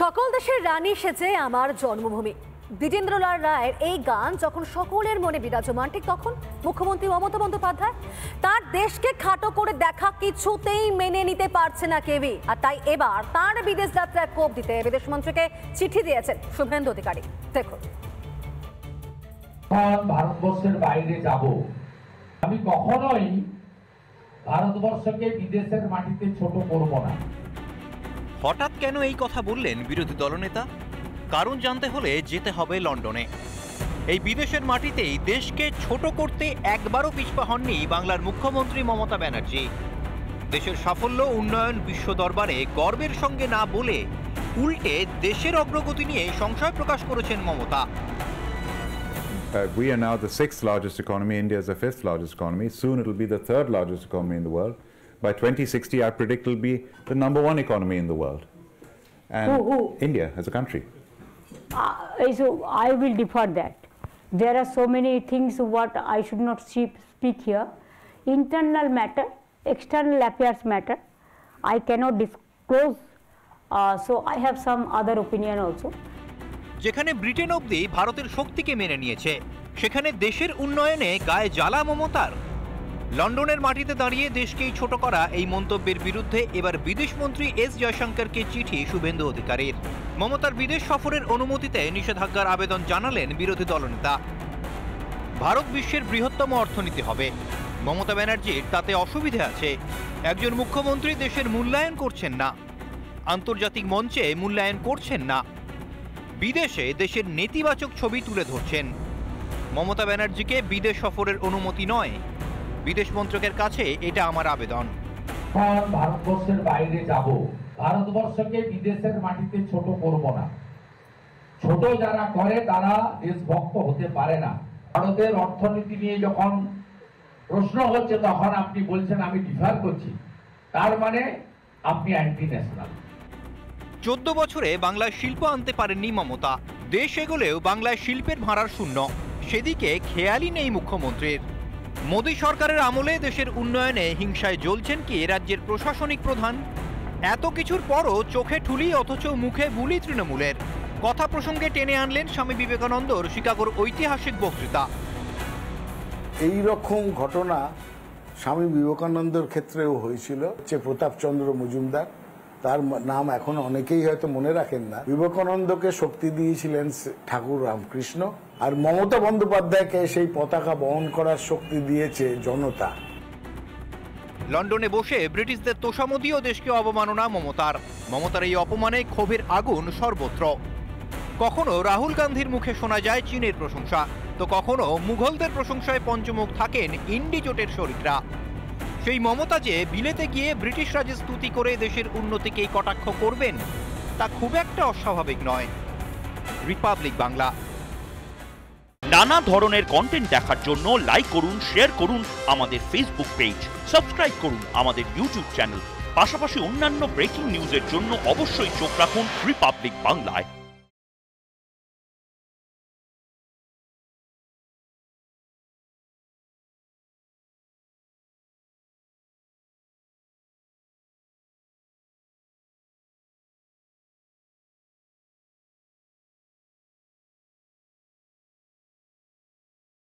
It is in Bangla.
সকল দেশের রানী সেজে আমার জন্মভূমি, দ্বিজেন্দ্রলাল রায়ের এই গান যখন সকলের মনে বিরাজমান, ঠিক তখন মুখ্যমন্ত্রী মমতা বন্দ্যোপাধ্যায় তার দেশকে খাটো করে দেখা কিছুতেই মেনে নিতে পারছে না কেউই। আর তাই এবার তার বিদেশ যাত্রায় কোপ দিতে বিদেশ মন্ত্রীকে চিঠি দিয়েছেন শুভেন্দু অধিকারী। দেখুন, ভারতবর্ষের বাইরে যাব, আমি কখনোই ভারতবর্ষকে বিদেশের মাটিতে ছোট করব না। হঠাৎ কেন এই কথা বললেন বিরোধী দলনেতা? কারণ জানতে হলে যেতে হবে লন্ডনে। এই বিদেশের মাটিতেই দেশকে ছোট করতে একবারও পিছপা হননি বাংলার মুখ্যমন্ত্রী মমতা ব্যানার্জি। দেশের সাফল্য উন্নয়ন বিশ্ব দরবারে গর্বের সঙ্গে না বলে উল্টে দেশের অগ্রগতি নিয়ে সংশয় প্রকাশ করেছেন Mamata. We are now the 6th largest economy. India is the 5th largest economy. Soon it will be the 3rd largest economy in the world. By 2060, I predict it will be the #1 economy in the world. And India as a country. So I will defer that. There are so many things what I should not speak here. Internal matter, external affairs matter. I cannot disclose. So I have some other opinion also. যেখানে ব্রিটেন অবধি ভারতের শক্তিকে মেনে নিয়েছে, সেখানে দেশের উন্নয়নে গায়ে জ্বালা মমতার। লন্ডনের মাটিতে দাঁড়িয়ে দেশকেই ছোট করা এই মন্তব্যের বিরুদ্ধে এবার বিদেশমন্ত্রী এস জয়শঙ্করকে চিঠি শুভেন্দু অধিকারীর। মমতার বিদেশ সফরের অনুমতিতে নিষেধাজ্ঞার আবেদন জানালেন বিরোধী দলনেতা। ভারত বিশ্বের বৃহত্তম অর্থনীতি হবে, মমতা ব্যানার্জির তাতে অসুবিধে আছে। একজন মুখ্যমন্ত্রী দেশের মূল্যায়ন করছেন না, আন্তর্জাতিক মঞ্চে মূল্যায়ন করছেন না, বিদেশে দেশের নেতিবাচক ছবি তুলে ধরছেন। মমতা ব্যানার্জিকে বিদেশ সফরের অনুমতি নয়, বিদেশ মন্ত্রকের কাছে এটা আমার আবেদন। ভারতবর্ষের বাইরে যাব, ভারতবর্ষকে বিদেশের মাটিতে ছোট করব না। ছোট যারা করে তারা দেশভক্ত হতে পারে না। ভারতের অর্থনীতি নিয়ে যখন প্রশ্ন হচ্ছে তখন আপনি বলছেন আমি ডিফার করছি, তার মানে আপনি অ্যান্টি ন্যাশনাল। 14 বছরে বাংলায় শিল্প আনতে পারেননি মমতা। দেশ এগোলেও বাংলায় শিল্পের ভাড়ার শূন্য, সেদিকে খেয়ালই নেই মুখ্যমন্ত্রীর। মোদী সরকারের আমলে দেশের উন্নয়নে হিংসায় জ্বলছেন কি রাজ্যের প্রশাসনিক প্রধান? এত কিছুর পরও চোখে ঠুলি অথচ মুখে বুলি তৃণমূলের। কথা প্রসঙ্গে টেনে আনলেন স্বামী বিবেকানন্দর শিকাগোর ঐতিহাসিক বক্তৃতা। এই রকম ঘটনা স্বামী বিবেকানন্দর ক্ষেত্রেও হয়েছিল। প্রতাপচন্দ্র মজুমদার, তার নাম এখন অনেকেই হয়তো মনে রাখেন না। বিবেকানন্দকে শক্তি দিয়েছিলেন ঠাকুর রামকৃষ্ণ, আর মমতা বন্দ্যোপাধ্যায়কে সেই পতাকা বহন করার শক্তি দিয়েছে জনতা। লন্ডনে বসে ব্রিটিশদের তোষামদিও দেশকে অবমাননা মমতার। মমতার এই অপমানে ক্ষোভের আগুন সর্বত্র। কখনো রাহুল গান্ধীর মুখে শোনা যায় চীনের প্রশংসা, তো কখনো মুঘলদের প্রশংসায় পঞ্চমুখ থাকেন ইন্ডি জোটের শরিকরা। সেই মমতা যে বিলেতে গিয়ে ব্রিটিশ রাজের স্তুতি করে দেশের উন্নতিকেই কটাক্ষ করবেন, তা খুব একটা অস্বাভাবিক নয়। রিপাবলিক বাংলা। নানা ধরনের কন্টেন্ট দেখার জন্য লাইক করুন, শেয়ার করুন আমাদের ফেসবুক পেজ, সাবস্ক্রাইব করুন আমাদের ইউটিউব চ্যানেল। পাশাপাশি অন্যান্য ব্রেকিং নিউজের জন্য অবশ্যই চোখ রাখুন রিপাবলিক বাংলায়।